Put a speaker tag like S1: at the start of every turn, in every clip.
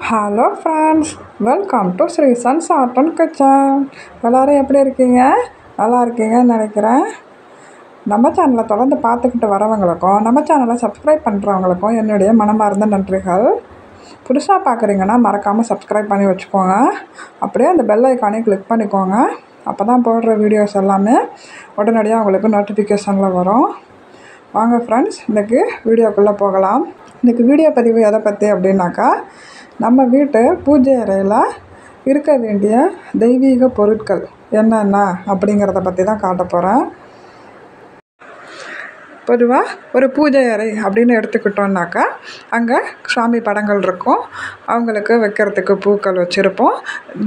S1: Hello friends, welcome to Sri sons art and kitchen. எல்லோரும் எப்படி இருக்கீங்க? நல்லா இருக்கீங்கன்னு நினைக்கிறேன். நம்ம சேனலை தொடர்ந்து பார்த்துக்கிட்டு வரவங்களுக்கும் நம்ம சேனலை சப்ஸ்கிரைப் பண்ணுறவங்களுக்கும் என்னுடைய மனமார்ந்த நன்றிகள். புதுசாக பார்க்குறீங்கன்னா மறக்காமல் சப்ஸ்கிரைப் பண்ணி வச்சுக்கோங்க. அப்படியே அந்த பெல் ஐக்கானையும் கிளிக் பண்ணிக்கோங்க. அப்போ தான் போடுற வீடியோஸ் எல்லாமே உடனடியாக உங்களுக்கு நோட்டிஃபிகேஷனில் வரும். வாங்க ஃப்ரெண்ட்ஸ், இன்றைக்கி வீடியோக்குள்ளே போகலாம். இன்றைக்கி வீடியோ பதிவு எதை பற்றி அப்படின்னாக்கா, நம்ம வீட்டு பூஜை அறையில் இருக்க வேண்டிய தெய்வீக பொருட்கள் என்னென்ன அப்படிங்கிறத பற்றி தான் காட்ட போகிறேன். பொதுவாக ஒரு பூஜை அறை அப்படின்னு எடுத்துக்கிட்டோன்னாக்கா, அங்கே சாமி படங்கள் இருக்கும், அவங்களுக்கு வைக்கிறதுக்கு பூக்கள் வச்சுருப்போம்,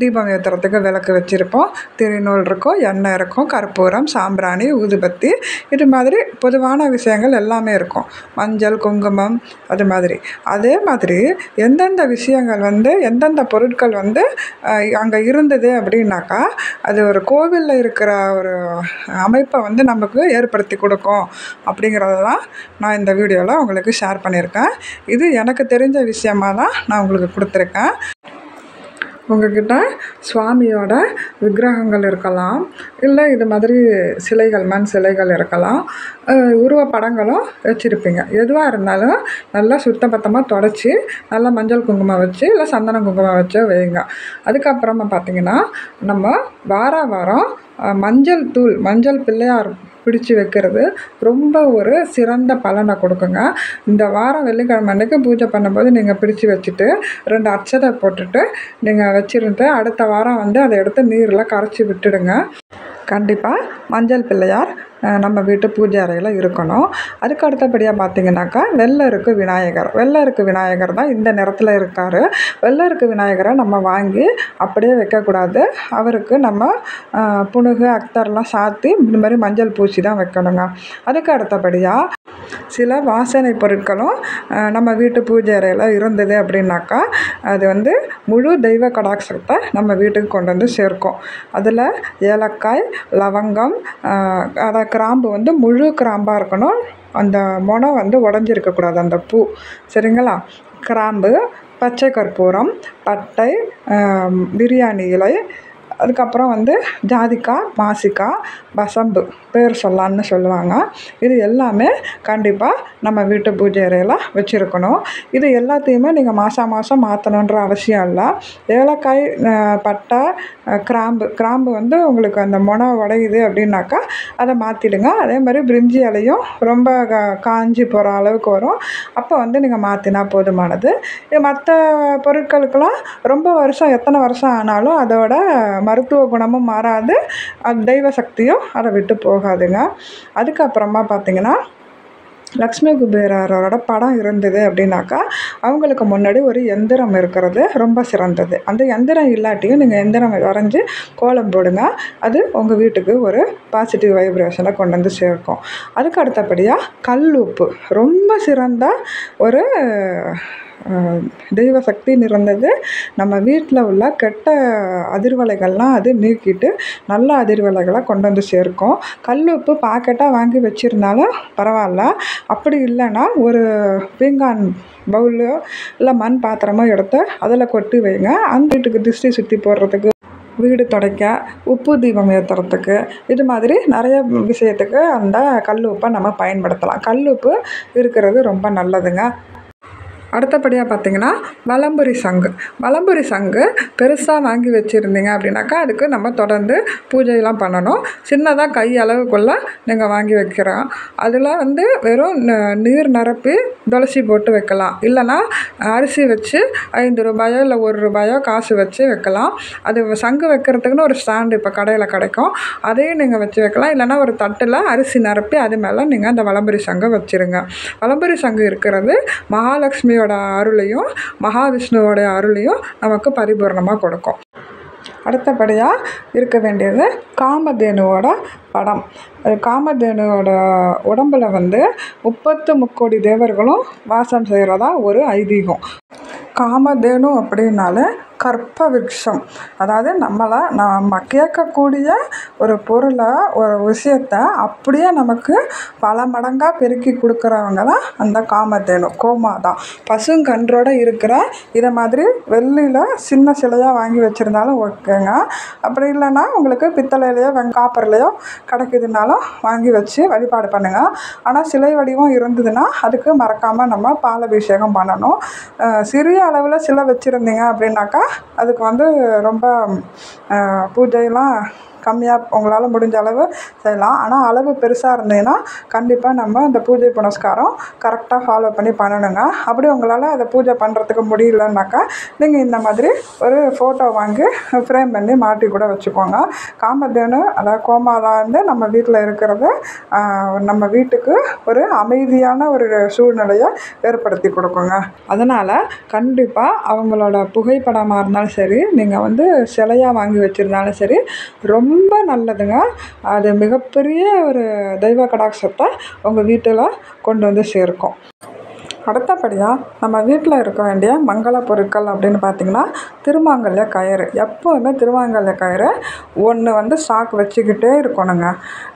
S1: தீபம் ஏற்றுறதுக்கு விளக்கு வச்சுருப்போம், திருநூல் இருக்கும், எண்ணெய் இருக்கும், கற்பூரம், சாம்பிராணி, ஊதுபத்தி, இது மாதிரி பொதுவான விஷயங்கள் எல்லாமே இருக்கும். மஞ்சள், குங்குமம், அது மாதிரி. அதே மாதிரி எந்தெந்த விஷயங்கள் எந்தெந்த பொருட்கள் அங்கே இருந்தது அப்படின்னாக்கா, அது ஒரு கோவிலில் இருக்கிற ஒரு அமைப்பை நமக்கு ஏற்படுத்தி கொடுக்கும் அப்படிங்கிறது தான் நான் இந்த வீடியோவில் உங்களுக்கு ஷேர் பண்ணியிருக்கேன். இது எனக்கு தெரிஞ்ச விஷயமாக தான் நான் உங்களுக்கு கொடுத்துருக்கேன். உங்கள்கிட்ட சுவாமியோட விக்கிரகங்கள் இருக்கலாம், இல்லை இது மாதிரி சிலைகள், மண் சிலைகள் இருக்கலாம், உருவப்படங்களும் வச்சுருப்பீங்க. எதுவாக இருந்தாலும் நல்லா சுத்தபத்தமாக தொடச்சி நல்லா மஞ்சள் குங்குமம் வச்சு இல்லை சந்தனம் குங்குமம் வச்சு வைங்க. அதுக்கப்புறமா பார்த்திங்கன்னா, நம்ம வாரம் மஞ்சள் பிள்ளையார் பிடிச்சி வைக்கிறது ரொம்ப ஒரு சிறந்த பலனை கொடுக்குங்க. இந்த வாரம் வெள்ளிக்கிழமை அன்றைக்கு பூஜை பண்ணும்போது நீங்கள் பிடிச்சி வச்சுட்டு 2 அட்சதை போட்டுட்டு நீங்கள் வச்சுருந்து அடுத்த வாரம் அதை எடுத்து நீரில் கரைச்சி விட்டுடுங்க. கண்டிப்பாக மஞ்சள் பிள்ளையார் நம்ம வீட்டு பூஜை அறையில் இருக்கணும். அதுக்கு அடுத்தபடியாக பார்த்திங்கனாக்கா, வெள்ளருக்கு விநாயகர் தான் இந்த நிறத்தில் இருக்கார். வெள்ளருக்கு விநாயகரை நம்ம வாங்கி அப்படியே வைக்கக்கூடாது. அவருக்கு நம்ம புனுகு, அக்தர்லாம் சாத்தி இந்த மாதிரி மஞ்சள் பூசி தான் வைக்கணுங்க. அதுக்கு அடுத்தபடியாக சில வாசனை பொருட்களும் நம்ம வீட்டு பூஜை அறையில் இருந்தது அப்படின்னாக்கா, அது முழு தெய்வ கடாட்சத்தை நம்ம வீட்டுக்கு கொண்டு சேர்க்கும். அதில் ஏலக்காய், லவங்கம், அதை கிராம்பு முழு கிராம்பாக இருக்கணும். அந்த மொனை உடஞ்சிருக்கக்கூடாது, அந்த பூ. சரிங்களா? கிராம்பு, பச்சை கற்பூரம், பட்டை, பிரியாணி இலை, அதுக்கப்புறம் ஜாதிக்காய், மாசிக்காய், வசம்பு, பேர் சொல்லான்னு சொல்லுவாங்க. இது எல்லாமே கண்டிப்பாக நம்ம வீட்டு பூஜை அறையில் வச்சுருக்கணும். இது எல்லாத்தையுமே நீங்கள் மாதம் மாற்றணுன்ற அவசியம் இல்லை. ஏலக்காய், பட்டை, கிராம்பு உங்களுக்கு அந்த மொனை உடையுது அப்படின்னாக்கா அதை மாற்றிடுங்க. அதே மாதிரி பிரிஞ்சி இலையும் ரொம்ப காஞ்சி போகிற அளவுக்கு வரும், அப்போ நீங்கள் மாற்றினா போதுமானது. மற்ற பொருட்களுக்கெல்லாம் ரொம்ப வருஷம், எத்தனை வருஷம் ஆனாலும் அதோட மருத்துவ குணமும் மாறாது, அது தெய்வ சக்தியும் அதை விட்டு போகாதுங்க. அதுக்கப்புறமா பார்த்திங்கன்னா, லக்ஷ்மி குபேரரோட படம் இருந்தது அப்படின்னாக்கா, அவங்களுக்கு முன்னாடி ஒரு எந்திரம் இருக்கிறது ரொம்ப சிறந்தது. அந்த எந்திரம் இல்லாட்டியும் நீங்கள் எந்திரம் வரைஞ்சி கோலம் போடுங்க. அது உங்கள் வீட்டுக்கு ஒரு பாசிட்டிவ் வைப்ரேஷனை கொண்டு சேர்க்கும். அதுக்கு அடுத்தபடியாக கல்லுப்பு ரொம்ப சிறந்த ஒரு தெய்வ சக்தி நிறைந்தது. நம்ம வீட்டில் உள்ள கெட்ட அதிர்வலைகள்லாம் அது நீக்கிட்டு நல்ல அதிர்வலைகளை கொண்டு சேர்க்கும். கல்லுப்பு பாக்கெட்டாக வாங்கி வச்சுருந்தாலும் பரவாயில்ல. அப்படி இல்லைன்னா ஒரு பீங்கான் பவுலோ இல்லை மண் பாத்திரமோ எடுத்து அதில் கொட்டி வைங்க. அந்த வீட்டுக்கு திருஷ்டி சுற்றி போடுறதுக்கு, வீடு துடைக்க, உப்பு தீபம் ஏற்றுறதுக்கு, இது மாதிரி நிறைய விஷயத்துக்கு அந்த கல்லுப்பை நம்ம பயன்படுத்தலாம். கல்லுப்பு இருக்கிறது ரொம்ப நல்லதுங்க. அடுத்தபடியாக பார்த்திங்கன்னா, வலம்புரி சங்கு பெருசாக வாங்கி வச்சுருந்தீங்க அப்படின்னாக்கா, அதுக்கு நம்ம தொடர்ந்து பூஜையெல்லாம் பண்ணணும். சின்னதாக கை அளவுக்குள்ளே நீங்கள் வாங்கி வைக்கிறோம். அதில் வெறும் நீர் நிரப்பி துளசி போட்டு வைக்கலாம். இல்லைனா அரிசி வச்சு 5 ரூபாயோ இல்லை 1 ரூபாயோ காசு வச்சு வைக்கலாம். அது சங்கு வைக்கிறதுக்குன்னு ஒரு ஸ்டாண்டு இப்போ கடையில் கிடைக்கும், அதையும் நீங்கள் வச்சு வைக்கலாம். இல்லைனா ஒரு தட்டில் அரிசி நிரப்பி அது மேலே நீங்கள் அந்த வலம்புரி சங்கை வச்சுருங்க. வலம்புரி சங்கு இருக்கிறது மகாலட்சுமியோட அருளையும் மகாவிஷ்ணுவோட அருளையும் நமக்கு பரிபூர்ணமாக கொடுக்கும். அடுத்தபடியாக இருக்க வேண்டியது காமதேனுவோட படம். காமதேனுவோட உடம்பில் 30 முக்கோடி தேவர்களும் வாசம் செய்கிறதா ஒரு ஐதீகம். காமதேனு அப்படின்னாலே கற்ப விருட்சம். அதாவது நம்ம கேட்கக்கூடிய ஒரு பொருளை, ஒரு விஷயத்தை அப்படியே நமக்கு பல மடங்காக பெருக்கி கொடுக்குறவங்க தான் அந்த காமதேனு, கோமாதான். பசுங்கன்றோட இருக்கிற இதை மாதிரி வெள்ளியில் சின்ன சிலையாக வாங்கி வச்சுருந்தாலும் ஓகேங்க. அப்படி இல்லைன்னா உங்களுக்கு பித்தளையிலையோ காப்பர்லையோ கிடைக்குதுனாலும் வாங்கி வச்சு வழிபாடு பண்ணுங்கள். ஆனால் சிலை வடிவம் இருந்ததுன்னா அதுக்கு மறக்காமல் நம்ம பாலபிஷேகம் பண்ணணும். சிறிய அளவில் சிலை வச்சுருந்தீங்க அப்படின்னாக்கா அதுக்கு வந்து ரொம்ப பூஜையெல்லாம் கம்மியாக உங்களால் முடிஞ்ச அளவு செய்யலாம். ஆனால் அளவு பெருசாக இருந்ததுன்னா கண்டிப்பாக நம்ம அந்த பூஜை புனஸ்காரம் கரெக்டாக ஃபாலோ பண்ணி பண்ணணுங்க. அப்படி உங்களால் அதை பூஜை பண்ணுறதுக்கு முடியலன்னாக்கா நீங்கள் இந்த மாதிரி ஒரு ஃபோட்டோ வாங்கி ஃப்ரேம் பண்ணி மாட்டி கூட வச்சுக்கோங்க. காமதேனு அதாவது கோமாதா வந்து நம்ம வீட்டில் இருக்கிறது நம்ம வீட்டுக்கு ஒரு அமைதியான ஒரு சூழ்நிலையை ஏற்படுத்தி கொடுக்குங்க. அதனால் கண்டிப்பாக அவங்களோட புகைப்படமாக இருந்தாலும் சரி, நீங்கள் வந்து சிலையாக வாங்கி வச்சுருந்தாலும் சரி, ரொம்ப நல்லதுங்க. அது மிகப்பெரிய ஒரு தெய்வ கடாட்சத்தை உங்கள் வீட்டில் கொண்டு வந்து சேர்க்கும். அடுத்தபடியாக நம்ம வீட்டில் இருக்க வேண்டிய மங்கள பொருட்கள் அப்படின்னு பார்த்திங்கன்னா திருமாங்கல்ய கயிறு. எப்போவுமே திருமாங்கல்ய கயிறு ஒன்று வந்து ஸ்டாக் வச்சுக்கிட்டே இருக்கணுங்க.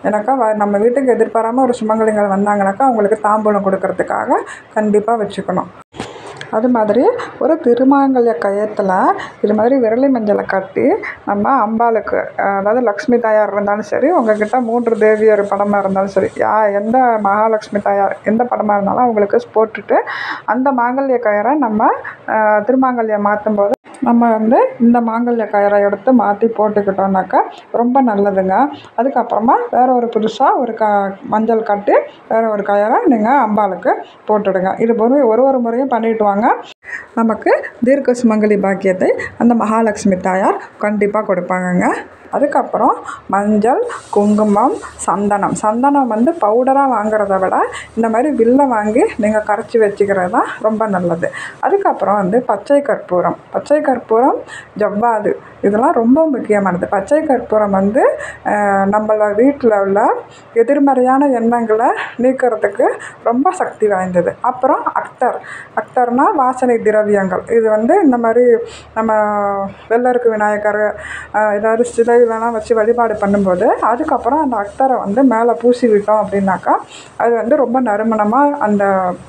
S1: ஏன்னாக்கா நம்ம வீட்டுக்கு எதிர்பாராமல் ஒரு சுமங்கலிங்கள் வந்தாங்கனாக்கா அவங்களுக்கு தாம்பூலம் கொடுக்கறதுக்காக கண்டிப்பாக வச்சுக்கணும். அது மாதிரி ஒரு திருமாங்கல்ய கயத்தில் இது மாதிரி விரலி மஞ்சளை கட்டி நம்ம அம்பாளுக்கு, அதாவது லக்ஷ்மி தாயார் இருந்தாலும் சரி, உங்கள்கிட்ட 3 தேவியர் படமாக இருந்தாலும் சரி, எந்த மகாலட்சுமி தாயார் எந்த படமாக இருந்தாலும் அவங்களுக்கு போட்டுட்டு அந்த மாங்கல்ய கயிறை நம்ம திருமாங்கல்யம் மாற்றும்போது நம்ம வந்து இந்த மாங்கல்ய கயிறை எடுத்து மாற்றி போட்டுக்கிட்டோம்னாக்கா ரொம்ப நல்லதுங்க. அதுக்கப்புறமா வேறு ஒரு புதுசாக ஒரு மஞ்சள் கட்டி வேறு ஒரு கயிறை நீங்கள் அம்பாளுக்கு போட்டுடுங்க. இது ஒரு முறையும் பண்ணிட்டு வாங்க. நமக்கு தீர்க்க சுமங்கலி பாக்கியத்தை அந்த மகாலட்சுமி தாயார் கண்டிப்பாக கொடுப்பாங்கங்க. அதுக்கப்புறம் மஞ்சள், குங்குமம், சந்தனம் வந்து பவுடராக வாங்குறத விட இந்த மாதிரி வில்லை வாங்கி நீங்கள் கரைச்சி வச்சுக்கிறது தான் ரொம்ப நல்லது. அதுக்கப்புறம் வந்து பச்சை கற்பூரம், ஜவ்வாது, இதெல்லாம் ரொம்ப முக்கியமானது. பச்சை கற்பூரம் வந்து நம்மள வீட்டில் உள்ள எதிர்மறையான எண்ணங்களை நீக்கிறதுக்கு ரொம்ப சக்தி வாய்ந்தது. அப்புறம் அக்தர்னால் வாசனை திரவியங்கள். இது வந்து இந்த மாதிரி நம்ம வெள்ளருக்கு விநாயகர் ஏதாவது சிலைகளெல்லாம் வச்சு வழிபாடு பண்ணும்போது அதுக்கப்புறம் அந்த அக்தரை வந்து மேலே பூசி விட்டோம் அப்படின்னாக்கா அது வந்து ரொம்ப நறுமணமாக அந்த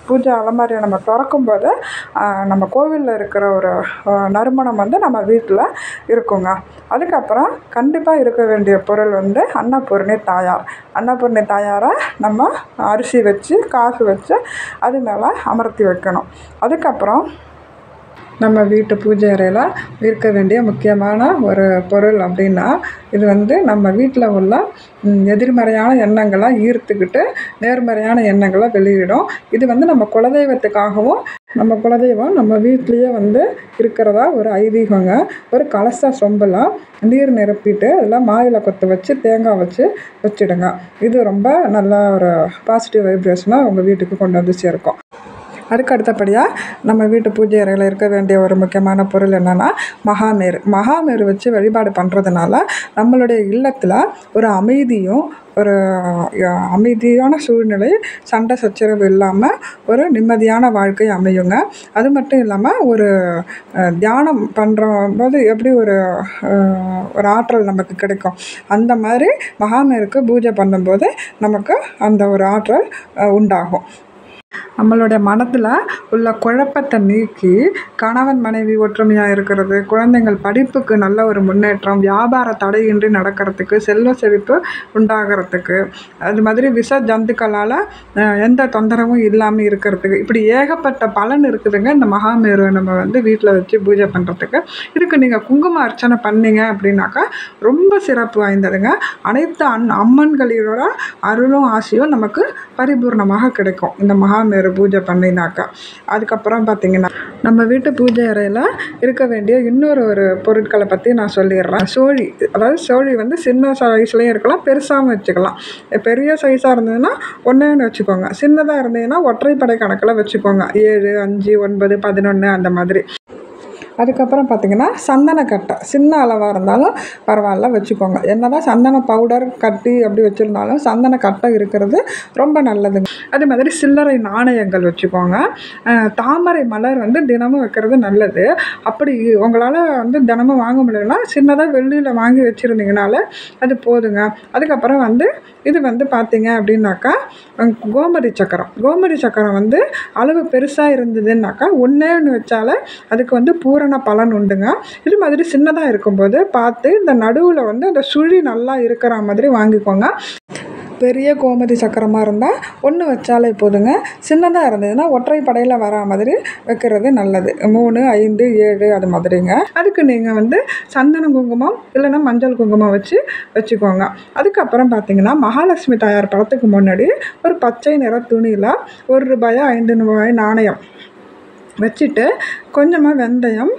S1: பூஜை அலமாரியை நம்ம திறக்கும்போது நம்ம கோவிலில் இருக்கிற ஒரு நறுமணம் வந்து நம்ம வீட்டில் இருக்குங்க. அதுக்கப்புறம் கண்டிப்பாக இருக்க வேண்டிய பொருள் வந்து அன்னபூரணி தாயாரை நம்ம அரிசி வச்சு காசு வச்சு அது மேலே அமர்த்தி வைக்கணும். அதுக்கப்புறம் நம்ம வீட்டு பூஜை அறையில் இருக்க வேண்டிய முக்கியமான ஒரு பொருள் அப்படின்னா இது வந்து நம்ம வீட்டில் உள்ள எதிர்மறையான எண்ணங்களை ஈர்த்துக்கிட்டு நேர்மறையான எண்ணங்களை வெளியிடும். இது வந்து நம்ம குலதெய்வத்துக்காகவும், நம்ம குலதெய்வம் நம்ம வீட்லேயே வந்து இருக்கிறதா ஒரு ஐதீகங்க. ஒரு கலச சொம்பில் நீர் நிரப்பிட்டு அதில் மாயிலை கொத்து வச்சு தேங்காய் வச்சு வச்சுடுங்க. இது ரொம்ப நல்ல ஒரு பாசிட்டிவ் வைப்ரேஷனாக உங்கள் வீட்டுக்கு கொண்டு வந்து சேர்க்கும். அதுக்கு அடுத்தபடியாக நம்ம வீட்டு பூஜை அறையில் இருக்க வேண்டிய ஒரு முக்கியமான பொருள் என்னென்னா மகாமேரு வச்சு வழிபாடு பண்ணுறதுனால நம்மளுடைய இல்லத்தில் ஒரு அமைதியான சூழ்நிலை, சண்டை சச்சரவு இல்லாமல் ஒரு நிம்மதியான வாழ்க்கை அமையுங்க. அது மட்டும் இல்லாமல் ஒரு தியானம் பண்ணும்போது எப்படி ஒரு ஆற்றல் நமக்கு கிடைக்கும், அந்த மாதிரி மகாமேருக்கு பூஜை பண்ணும்போது நமக்கு அந்த ஒரு ஆற்றல் உண்டாகும். நம்மளுடைய மனத்தில் உள்ள குழப்பத்தை நீக்கி கணவன் மனைவி ஒற்றுமையாக இருக்கிறது, குழந்தைங்கள் படிப்புக்கு நல்ல ஒரு முன்னேற்றம், வியாபார தடையின்றி நடக்கிறதுக்கு, செல்வ செழிப்பு உண்டாகிறதுக்கு, அது மாதிரி விஷ ஜந்துக்களால் எந்த தொந்தரவும் இல்லாமல் இருக்கிறதுக்கு, இப்படி ஏகப்பட்ட பலன் இருக்குதுங்க இந்த மகாமேரு நம்ம வந்து வீட்டில் வச்சு பூஜை பண்ணுறதுக்கு. இதுக்கு நீங்கள் குங்கும அர்ச்சனை பண்ணீங்க அப்படின்னாக்கா ரொம்ப சிறப்பு வாய்ந்ததுங்க. அனைத்து அம்மன்களோட அருளும் ஆசையும் நமக்கு பரிபூர்ணமாக கிடைக்கும் இந்த மகாமேரு பூஜை பண்ணினாக்கா. அதுக்கப்புறம் பார்த்திங்கன்னா நம்ம வீட்டு பூஜை அறையில் இருக்க வேண்டிய இன்னொரு பொருட்களை பற்றி நான் சொல்லிடுறேன். சோழி வந்து சின்ன சைஸ்லேயும் இருக்கலாம், பெருசாகவும் வச்சுக்கலாம். பெரிய சைஸாக இருந்ததுன்னா ஒன்று வச்சுக்கோங்க, சின்னதாக இருந்ததுன்னா ஒற்றைப்படை கணக்கில் வச்சுக்கோங்க. 7, 5, 9, 11 அந்த மாதிரி. அதுக்கப்புறம் பார்த்திங்கன்னா சந்தனக்கட்டை சின்ன அளவாக இருந்தாலும் பரவாயில்ல வச்சுக்கோங்க. என்ன தான் சந்தன பவுடர் கட்டி அப்படி வச்சுருந்தாலும் சந்தனக்கட்டை இருக்கிறது ரொம்ப நல்லதுங்க. அதே மாதிரி சில்லறை நாணயங்கள் வச்சுக்கோங்க. தாமரை மலர் வந்து தினமும் வைக்கிறது நல்லது. அப்படி உங்களால் வந்து தினமும் வாங்க முடியலன்னா சின்னதாக வெள்ளியில் வாங்கி வச்சுருந்தீங்கனால அது போதுங்க. அதுக்கப்புறம் வந்து இது வந்து பார்த்திங்க அப்படின்னாக்கா கோமதி சக்கரம் வந்து அளவு பெருசாக இருந்ததுன்னாக்கா ஒன்றே ஒன்று வச்சாலே அதுக்கு வந்து பூரண பலன் உண்டுங்க. இது மாதிரி சின்னதாக இருக்கும்போது பார்த்து இந்த நடுவில் வந்து அந்த சுழி நல்லா இருக்கிற மாதிரி வாங்கிக்கோங்க. பெரிய கோமதி சக்கரமாக இருந்தால் ஒன்று வச்சாலே போதுங்க. சின்னதாக இருந்ததுன்னா ஒற்றை படையில் வரா மாதிரி வைக்கிறது நல்லது. 3, 5, 7 அது மாதிரிங்க. அதுக்கு நீங்கள் வந்து சந்தன குங்குமம் இல்லைன்னா மஞ்சள் குங்குமம் வச்சுக்கோங்க. அதுக்கப்புறம் பார்த்திங்கன்னா மகாலட்சுமி தாயார் படத்துக்கு முன்னாடி ஒரு பச்சை நிற துணியில் ₹1 ₹5 நாணயம் வச்சுட்டு கொஞ்சமாக வெந்தயம்,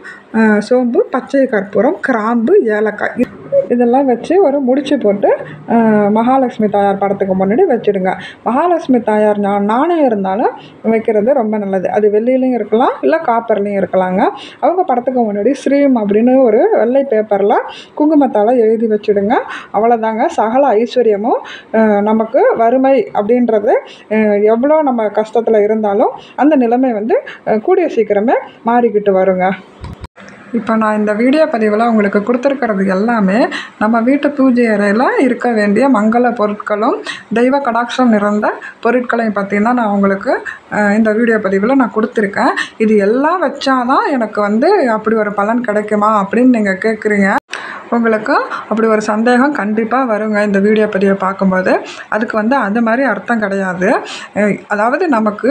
S1: சோம்பு, பச்சை கற்பூரம், கிராம்பு, ஏலக்காய் இதெல்லாம் வச்சு ஒரு முடிச்சு போட்டு மகாலட்சுமி தாயார் படத்துக்கு முன்னாடி வச்சுடுங்க. மகாலட்சுமி தாயார் நாணயம் இருந்தாலும் வைக்கிறது ரொம்ப நல்லது. அது வெள்ளிலையும் இருக்கலாம், இல்லை காப்பர்லேயும் இருக்கலாங்க. அவங்க படத்துக்கு முன்னாடி ஸ்ரீம் அப்படின்னு ஒரு வெள்ளை பேப்பரில் குங்குமத்தால் எழுதி வச்சுடுங்க. அவ்வளோதாங்க. சகல ஐஸ்வர்யமும் நமக்கு வறுமை அப்படின்றது எவ்வளோ நம்ம கஷ்டத்தில் இருந்தாலும் அந்த நிலைமை வந்து கூடிய சீக்கிரமே மாறிக்கிட்டு வருங்க. இப்போ நான் இந்த வீடியோ பதிவில் உங்களுக்கு கொடுத்துருக்கிறது எல்லாமே நம்ம வீட்டு பூஜை அறையில் இருக்க வேண்டிய மங்கள பொருட்களும் தெய்வ கடாட்சம் நிறைந்த பொருட்களையும் பார்த்திங்கன்னா நான் உங்களுக்கு இந்த வீடியோ பதிவில் நான் கொடுத்துருக்கேன். இது எல்லாம் வச்சாதான் எனக்கு வந்து அப்படி ஒரு பலன் கிடைக்குமா அப்படின்னு நீங்கள் கேட்குறீங்க. உங்களுக்கு அப்படி ஒரு சந்தேகம் கண்டிப்பாக வருங்க இந்த வீடியோ பதிவை பார்க்கும்போது. அதுக்கு வந்து அந்த மாதிரி அர்த்தம் கிடையாது. அதாவது நமக்கு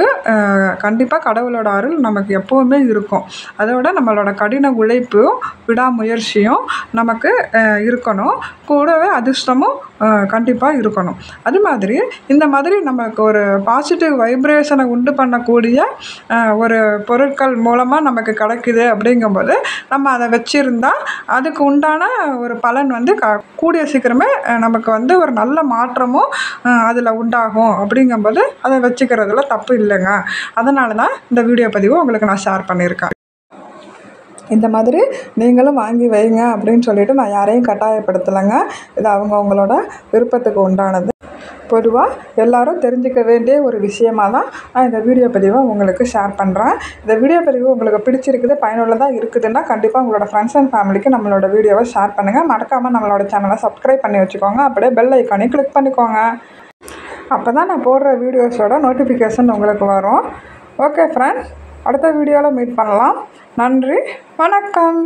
S1: கண்டிப்பாக கடவுளோட அருள் நமக்கு எப்போவுமே இருக்கும். அதோட நம்மளோட கடின உழைப்பும் விடாமுயற்சியும் நமக்கு இருக்கணும். கூடவே அதிர்ஷ்டமும் கண்டிப்பாக இருக்கணும். அது மாதிரி இந்த மாதிரி நமக்கு ஒரு பாசிட்டிவ் வைப்ரேஷனை உண்டு பண்ணக்கூடிய ஒரு பொருட்கள் மூலமாக நமக்கு கிடைக்குது அப்படிங்கும்போது நம்ம அதை வச்சுருந்தா அதுக்கு உண்டான ஒரு பலன் வந்து கூடிய சீக்கிரமே நமக்கு வந்து ஒரு நல்ல மாற்றமும் அதில் உண்டாகும். அப்படிங்கும்போது அதை வச்சுக்கிறதுல தப்பு இல்லைங்க. அதனால தான் இந்த வீடியோ பதிவு உங்களுக்கு நான் ஷேர் பண்ணியிருக்கேன். இந்த மாதிரி நீங்களும் வாங்கி வைங்க அப்படின்னு சொல்லிட்டு நான் யாரையும் கட்டாயப்படுத்தலைங்க. இது அவங்களோட விருப்பத்துக்கு உண்டானது. பொதுவாக எல்லோரும் தெரிஞ்சிக்க வேண்டிய ஒரு விஷயமாக தான் நான் இந்த வீடியோ பதிவை உங்களுக்கு ஷேர் பண்ணுறேன். இந்த வீடியோ பதிவு உங்களுக்கு பிடிச்சிருக்குது, பயனுள்ளதாக இருக்குதுன்னா கண்டிப்பாக உங்களோட ஃப்ரெண்ட்ஸ் அண்ட் ஃபேமிலிக்கு நம்மளோட வீடியோவை ஷேர் பண்ணுங்கள். மறக்காமல் நம்மளோட சேனலை சப்ஸ்கிரைப் பண்ணி வச்சுக்கோங்க. அப்படியே பெல் ஐக்கானையும் கிளிக் பண்ணிக்கோங்க. அப்போ தான் நான் போடுற வீடியோஸோட நோட்டிஃபிகேஷன் உங்களுக்கு வரும். ஓகே ஃப்ரெண்ட்ஸ், அடுத்த வீடியோவில் மீட் பண்ணலாம். நன்றி, வணக்கம்.